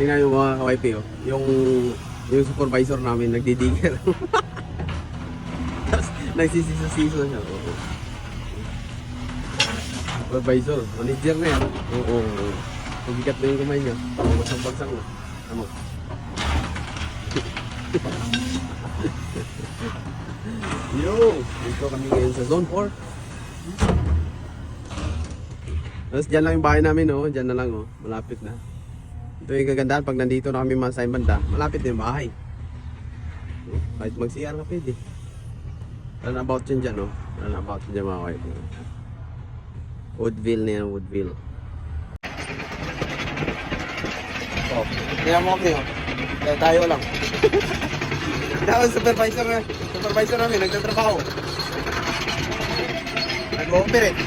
Tingnan yung mga wifi oh. Yung supervisor namin nagdidigger. Tapos nagsisisa-sisa siya. Oo. Supervisor, manager na yan. Oo. Pagigat na yung kamay niya. Bagsang-bagsang na. Ano? Yo! Dito kami ngayon sa Zone 4. Tapos dyan lang yung bahay namin oh. Dyan na lang oh. Malapit na. Ito yung kagandahan pag nandito na kami mga sa banda. Malapit na yung bahay. Kahit mag-CR ka pwede. Runabout yun dyan oh. Runabout yun dyan mga wife. Woodville na yan, Woodville. Oh, tingnan mo kami oh. Tayo lang. Tingnan mo supervisor namin, nagtatrabaho. Nag-ooperate.